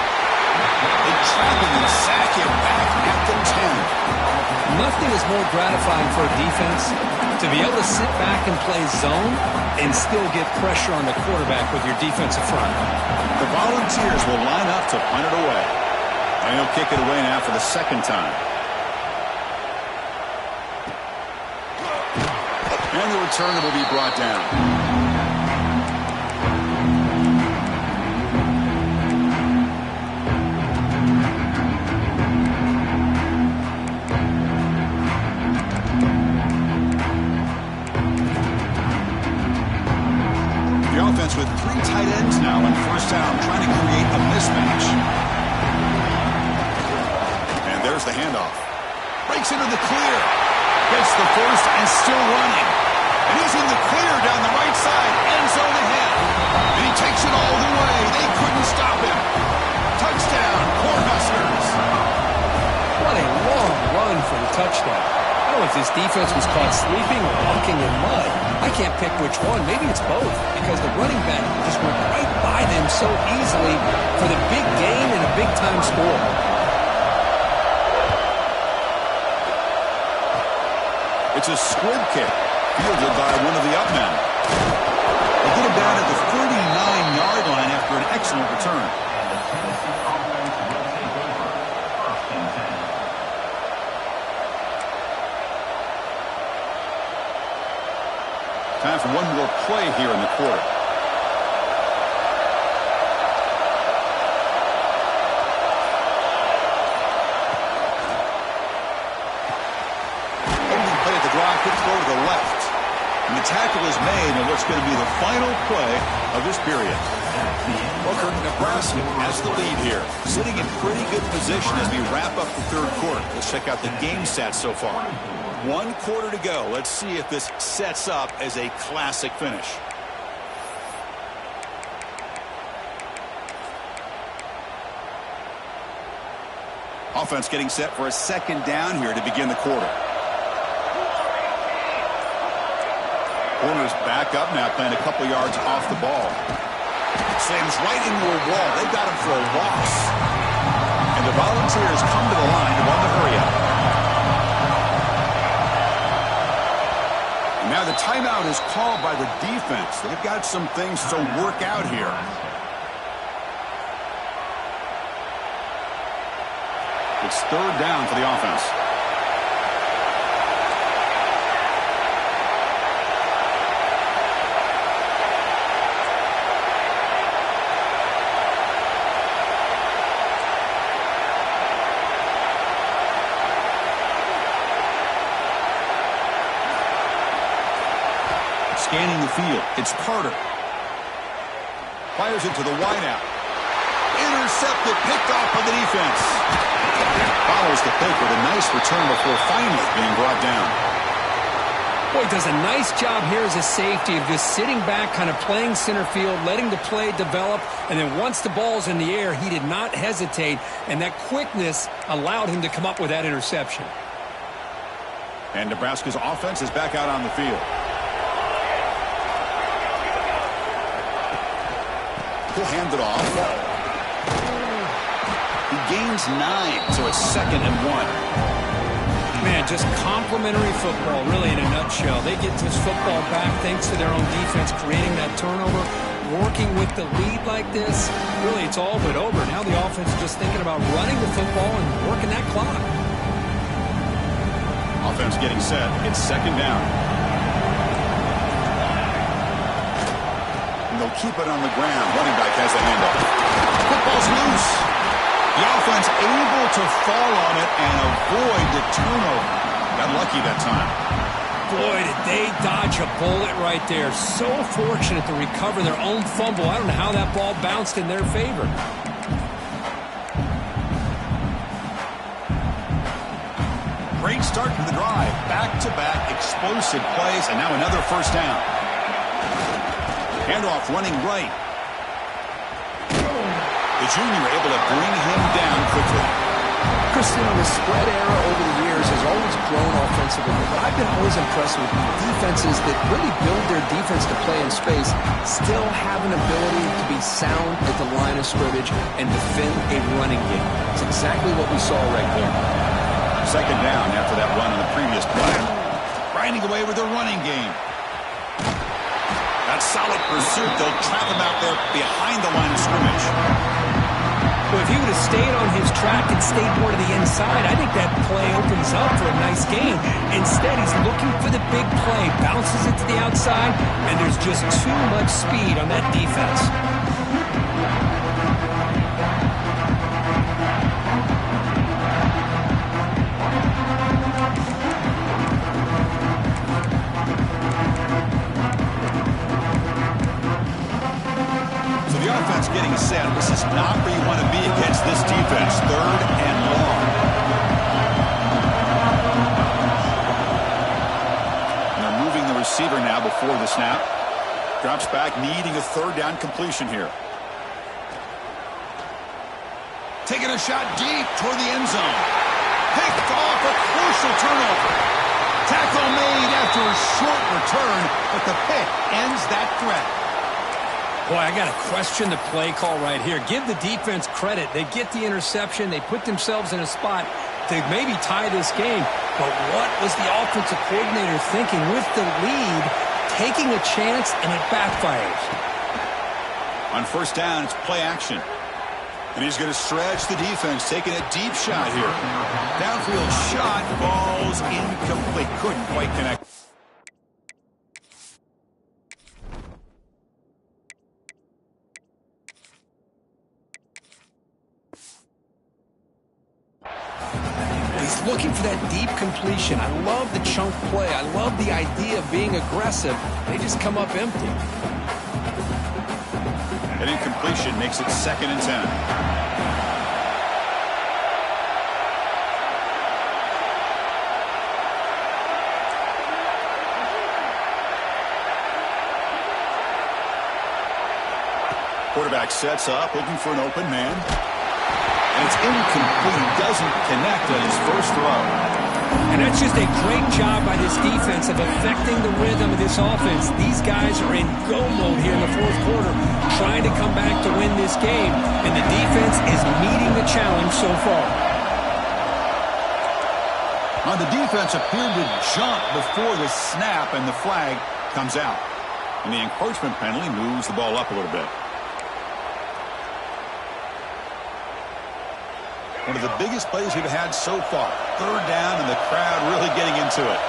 S1: They trap him and sack him back at the 10.
S2: Nothing is more gratifying for a defense to be able to sit back and play zone and still get pressure on the quarterback with your defensive front.
S1: The Volunteers will line up to punt it away. And he'll kick it away now for the 2nd time. And the returner will be brought down. With 3 tight ends now on first down, trying to create a mismatch. And there's the handoff. Breaks into the clear. Gets the first and still running. And he's in the clear down the right side. End zone ahead. And he takes it all the way. They couldn't stop him. Touchdown, Cornhuskers.
S2: What a long touchdown. I don't know if this defense was caught sleeping or walking in mud. I can't pick which one. Maybe it's both, because the running back just went right by them so easily for the big gain and a big-time score.
S1: It's a squib kick, fielded by one of the up men. They get him down at the 39-yard line after an excellent return. Time for one more play here in the quarter. Holding play at the drive, quick throw to the left. And the tackle is made on what's going to be the final play of this period. Booker, Nebraska has the lead here, sitting in pretty good position as we wrap up the third quarter. Let's check out the game stats so far. 1 quarter to go. Let's see if this sets up as a classic finish. Offense getting set for a second down here to begin the quarter. Corners back up now, playing a couple yards off the ball. Slams right into a wall. They got him for a loss. And the Volunteers come to the line to run the hurry up. Now the timeout is called by the defense. They've got some things to work out here. It's third down for the offense. Scanning the field, it's Carter. Fires it to the wideout. Intercepted, picked off by the defense. Follows the pick with a nice return before finally being brought down.
S2: Boy, does a nice job here as a safety of just sitting back, kind of playing center field, letting the play develop, and then once the ball's in the air, he did not hesitate, and that quickness allowed him to come up with that interception.
S1: And Nebraska's offense is back out on the field. He'll hand it off. He gains 9, so it's 2nd and 1.
S2: Man, just complimentary football, really, in a nutshell. They get this football back thanks to their own defense, creating that turnover, working with the lead like this. Really, it's all but over. Now the offense is just thinking about running the football and working that clock.
S1: Offense getting set. It's 2nd down. They'll keep it on the ground. Running back has the handoff. Football's loose. The offense able to fall on it and avoid the turnover. Got lucky that time.
S2: Boy, did they dodge a bullet right there. So fortunate to recover their own fumble. I don't know how that ball bounced in their favor.
S1: Great start to the drive. Back-to-back explosive plays, and now another first down. Handoff running right. The junior able to bring him down quickly.
S2: Christian, the spread era over the years has always grown offensively, but I've been always impressed with defenses that really build their defense to play in space, still have an ability to be sound at the line of scrimmage and defend a running game. It's exactly what we saw right there.
S1: 2nd down after that run in the previous play. Grinding away with their running game. That solid pursuit, they'll trap him out there behind the line of scrimmage.
S2: Well, if he would have stayed on his track and stayed more to the inside, I think that play opens up for a nice game. Instead, he's looking for the big play, bounces it to the outside, and there's just too much speed on that defense.
S1: Getting set. This is not where you want to be against this defense. 3rd and long. And they're moving the receiver now before the snap. Drops back, needing a 3rd down completion here. Taking a shot deep toward the end zone. Picked off a crucial turnover. Tackle made after a short return, but the pick ends that threat.
S2: Boy, I got to question the play call right here. Give the defense credit. They get the interception. They put themselves in a spot to maybe tie this game. But what was the offensive coordinator thinking with the lead, taking a chance, and it backfires?
S1: On first down, it's play action. And he's going to stretch the defense, taking a deep shot here. Downfield shot, falls incomplete. Couldn't quite connect.
S2: He's looking for that deep completion. I love the chunk play. I love the idea of being aggressive. They just come up empty.
S1: An incompletion makes it 2nd and 10. Quarterback sets up, looking for an open man. And it's incomplete. Doesn't connect on his first throw.
S2: And that's just a great job by this defense of affecting the rhythm of this offense. These guys are in go mode here in the fourth quarter, trying to come back to win this game. And the defense is meeting the challenge so far.
S1: The defense appeared to jump before the snap, and the flag comes out. And the encroachment penalty moves the ball up a little bit. One of the biggest plays we've had so far. 3rd down, and the crowd really getting into it.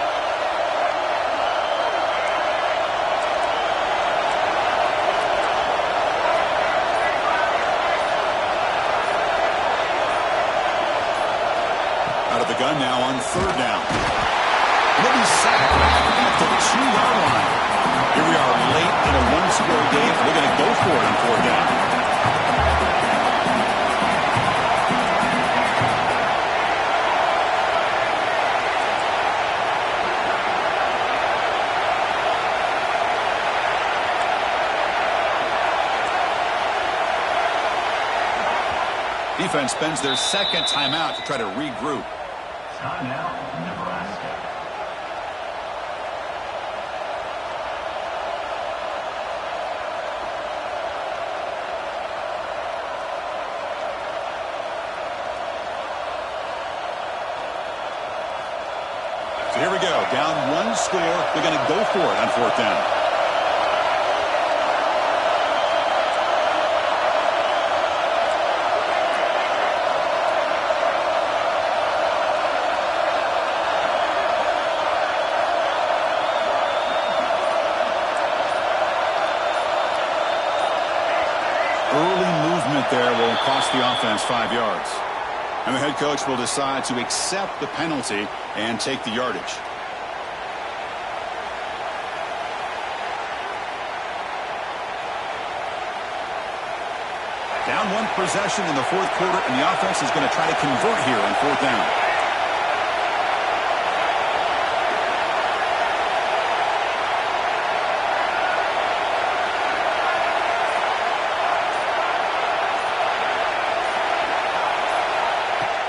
S1: Out of the gun now on 3rd down. He'll be sacked back at the 2-yard line. Here we are late in a one-score game. We're going to go for it on 4th down. Defense spends their 2nd timeout to try to regroup.
S3: Timeout, Nebraska.
S1: So here we go. Down 1 score. They're going to go for it on 4th down. There will cost the offense 5 yards. And the head coach will decide to accept the penalty and take the yardage. Down 1 possession in the 4th quarter, and the offense is going to try to convert here on 4th down.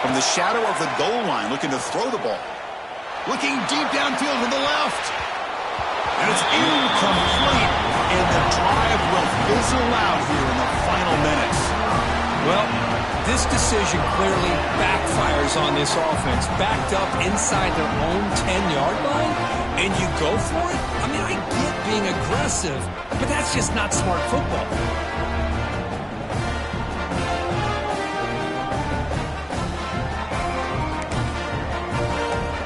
S1: From the shadow of the goal line, looking to throw the ball. Looking deep downfield to the left. And it's incomplete. And the drive will fizzle out here in the final minutes.
S2: Well, this decision clearly backfires on this offense. Backed up inside their own 10-yard line, and you go for it? I mean, I get being aggressive, but that's just not smart football.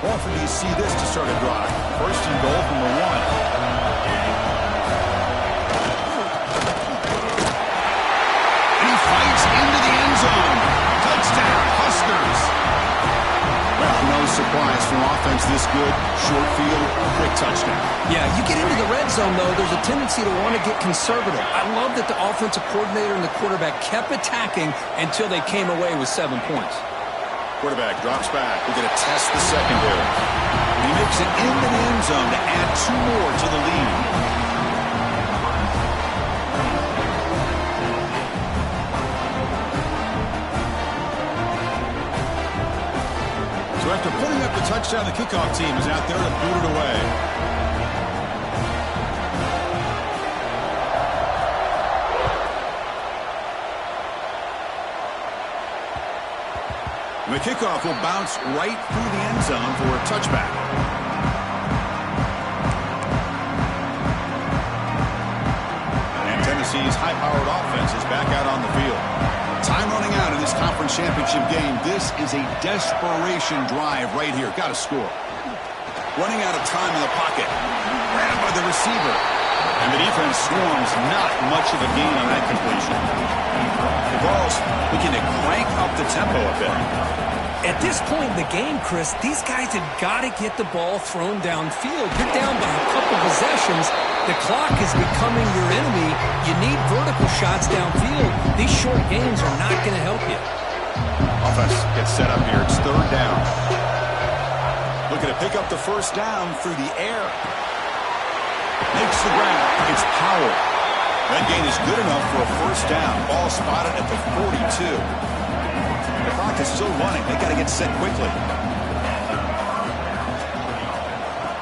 S1: Often do you see this to start a drive? 1st and goal from the 1. Into the end zone. Touchdown, Huskers. Well, no surprise from offense this good. Short field, quick touchdown.
S2: Yeah, you get into the red zone, though, there's a tendency to want to get conservative. I love that the offensive coordinator and the quarterback kept attacking until they came away with 7 points.
S1: Quarterback drops back. We're going to test the secondary. He makes it into the end zone to add 2 more to the lead. touchdown. The kickoff team is out there to boot it away. And the kickoff will bounce right through the end zone for a touchback. And Tennessee's high-powered offense is back out on the field. Time running out in this conference championship game. This is a desperation drive right here. Got to score. Running out of time in the pocket. Grabbed by the receiver. And the defense swarms. Not much of a gain on that completion. The ball's looking to crank up the tempo a bit.
S2: At this point in the game, Chris, these guys have got to get the ball thrown downfield. You're down by a couple possessions. The clock is becoming your enemy. You need vertical shots downfield. These short gains are not going to help you.
S1: Offense gets set up here. It's third down. Looking to pick up the first down through the air. Makes the grab. It's Powell. That gain is good enough for a first down. Ball spotted at the 42. The clock is still running. They got to get set quickly.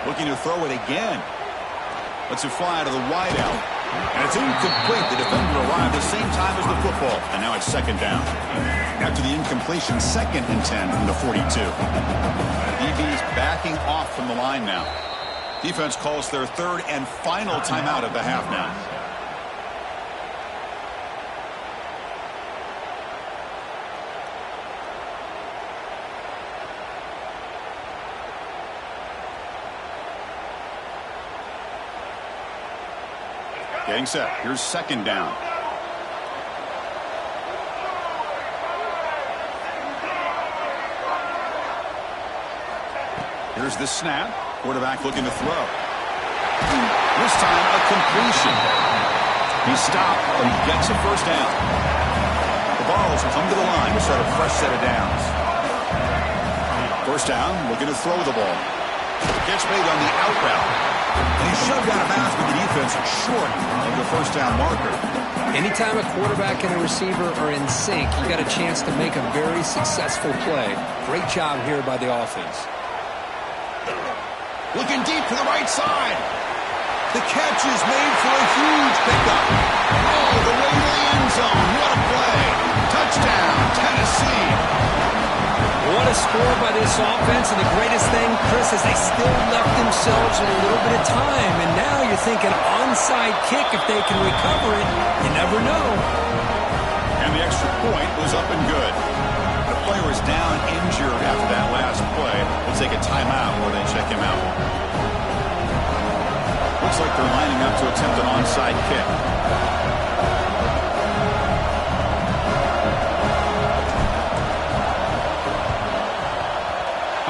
S1: Looking to throw it again. Lets it fly to the wideout. And it's incomplete. The defender arrived at the same time as the football. And now it's second down. After the incompletion, 2nd and 10 from the 42. DB's backing off from the line now. Defense calls their third and final timeout of the half now. Getting set. Here's second down. Here's the snap. Quarterback looking to throw. This time a completion. He stopped, but he gets a first down. The balls come to the line to start a fresh set of downs. First down, looking to throw the ball. Gets made on the out route. And he's shoved out of bounds with the defense short of the first down marker.
S2: Anytime a quarterback and a receiver are in sync, you got a chance to make a very successful play. Great job here by the offense.
S1: Looking deep to the right side. The catch is made for a huge pickup. Oh, the way to the end zone. What a play. Touchdown, Tennessee.
S2: What a score by this offense, and the greatest thing, Chris, is they still left themselves with a little bit of time, and now you're thinking onside kick if they can recover it. You never know.
S1: And the extra point was up and good. The player was down injured after that last play. We'll take a timeout while they check him out. Looks like they're lining up to attempt an onside kick.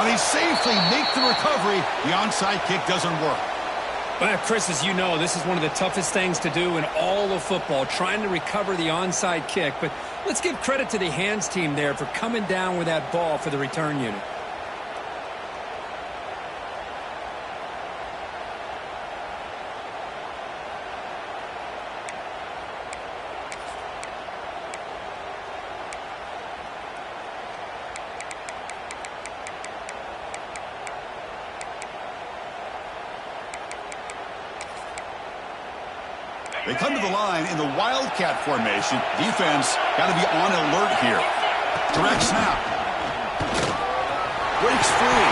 S1: They safely make the recovery. The onside kick doesn't work.
S2: Well, Chris, as you know, this is one of the toughest things to do in all of football, trying to recover the onside kick. But let's give credit to the hands team there for coming down with that ball for the return unit.
S1: They come to the line in the Wildcat formation. Defense got to be on alert here. Direct snap. Breaks free.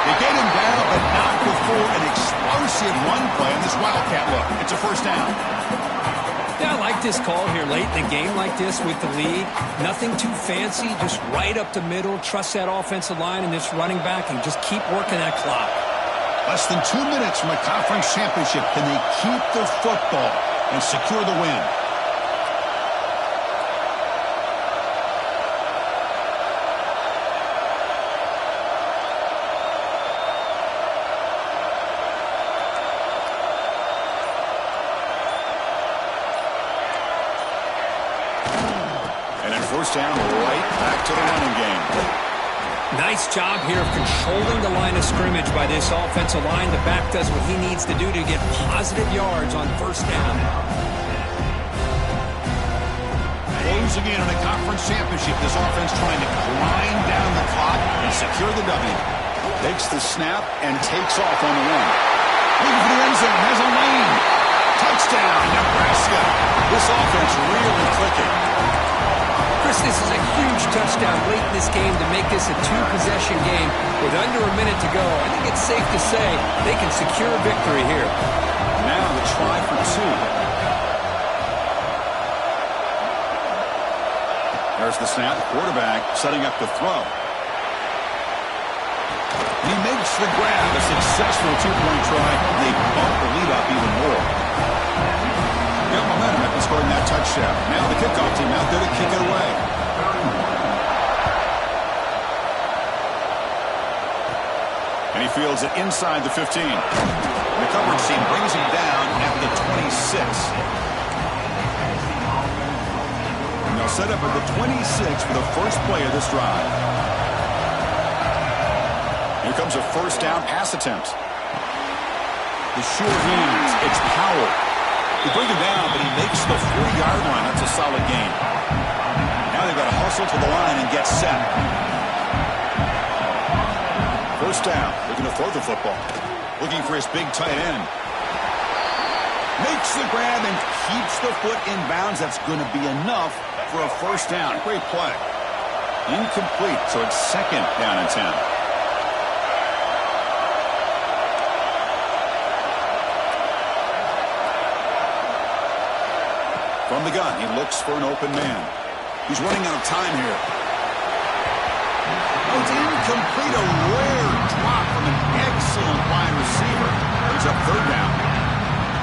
S1: They get him down, but not before an explosive run play on this Wildcat look. It's a first down.
S2: Yeah, I like this call here late in the game like this with the lead. Nothing too fancy, just right up the middle. Trust that offensive line and this running back and just keep working that clock.
S1: Less than 2 minutes from a conference championship. Can they keep the football and secure the win? And then first down, right back to the running game.
S2: Nice job here of controlling the line of scrimmage by this offensive line. The back does what he needs to do to get positive yards on first down.
S1: Closing in on a conference championship, this offense trying to grind down the clock and secure the W. Takes the snap and takes off on the run. Looking for the end zone. Has a lane. Touchdown, Nebraska. This offense really clicking.
S2: Chris, this is a huge touchdown late in this game to make this a two-possession game with under a minute to go. I think it's safe to say they can secure a victory here.
S1: Now the try for two. There's the snap. Quarterback setting up the throw. He makes the grab. A successful two-point try. They bump the lead up even more. Got momentum after scoring that touchdown. Now the kickoff team out there to kick it away. And he fields it inside the 15. The coverage team brings him down at the 26. And they'll set up at the 26 for the first play of this drive. Here comes a first down pass attempt. The sure hands. It's Powell. They bring him down, but he makes the 40-yard line. That's a solid gain. Now they've got to hustle to the line and get set. First down. Looking to throw the football. Looking for his big tight end. Makes the grab and keeps the foot in bounds. That's going to be enough for a first down. Great play. Incomplete, so it's second down and 10. From the gun, he looks for an open man. He's running out of time here. Oh, it's incomplete. A rare drop from an excellent wide receiver. Brings up third down.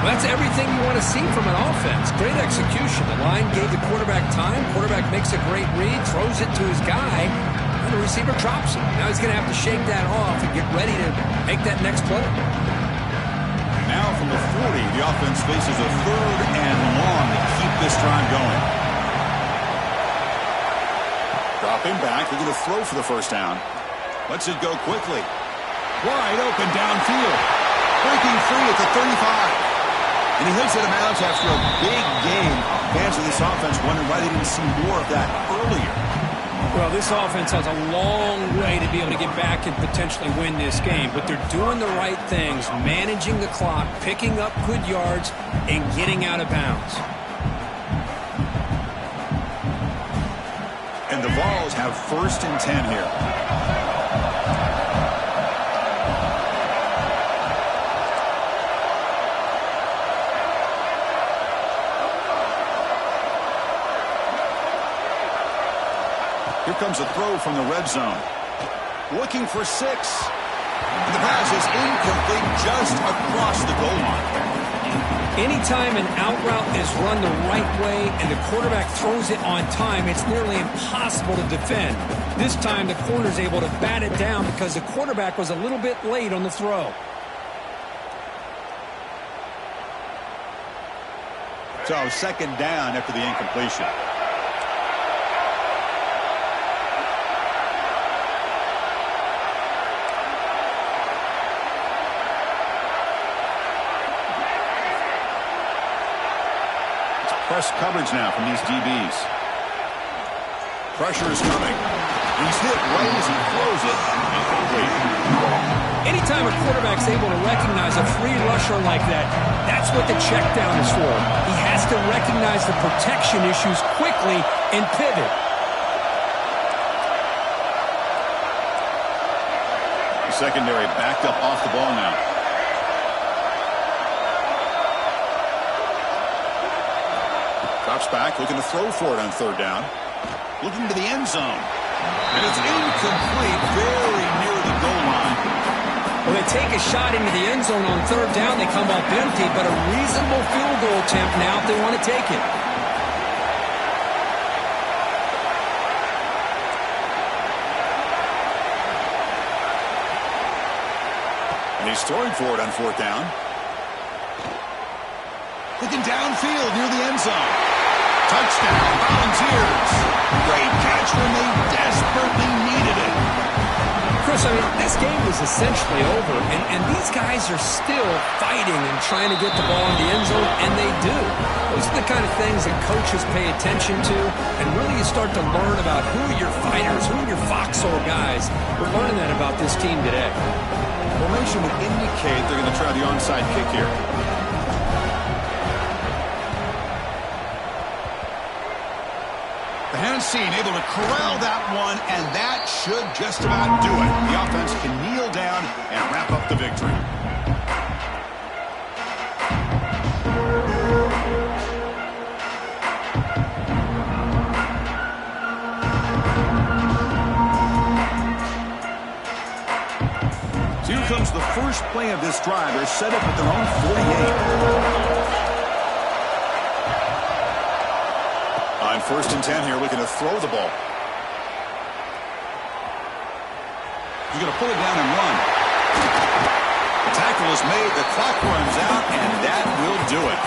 S2: Well, that's everything you want to see from an offense. Great execution. The line gave the quarterback time. Quarterback makes a great read, throws it to his guy, and the receiver drops it. Now he's going to have to shake that off and get ready to make that next play.
S1: Now from the 40, the offense faces a third and long to keep this drive going. Dropping back, they're going to throw for the first down. Lets it go quickly. Wide open downfield. Breaking free at the 35. And he hits it out of bounds after a big game. Fans of this offense wondering why they didn't see more of that earlier.
S2: Well, this offense has a long way to be able to get back and potentially win this game. But they're doing the right things, managing the clock, picking up good yards, and getting out of bounds.
S1: And the Vols have first and 10 here. Here comes a throw from the red zone. Looking for 6. And the pass is incomplete just across the goal line.
S2: Anytime an out route is run the right way and the quarterback throws it on time, it's nearly impossible to defend. This time the corner's able to bat it down because the quarterback was a little bit late on the throw.
S1: So second down after the incompletion. Press coverage now from these DBs. Pressure is coming. He's hit right as he throws it. Incomplete.
S2: Anytime a quarterback's able to recognize a free rusher like that, that's what the check down is for. He has to recognize the protection issues quickly and pivot.
S1: The secondary backed up off the ball now. Drops back, looking to throw for it on third down. Looking to the end zone. And it's incomplete, very near the goal line.
S2: Well, they take a shot into the end zone on third down. They come up empty, but a reasonable field goal attempt now if they want to take it.
S1: And he's throwing for it on fourth down. Looking downfield near the end zone. Touchdown, Volunteers. Great catch when they desperately needed it.
S2: Chris, I mean, this game is essentially over, and these guys are still fighting and trying to get the ball in the end zone, and they do. Those are the kind of things that coaches pay attention to, and really you start to learn about who are your fighters, who are your foxhole guys. We're learning that about this team today.
S1: Formation would indicate they're going to try the onside kick here. The hand seen, able to corral that one, and that should just about do it. The offense can kneel down and wrap up the victory. So here comes the first play of this drive. They're set up at their own 48. On 1st and 10 here, looking to throw the ball. He's going to pull it down and run. The tackle is made, the clock runs out, and that will do it.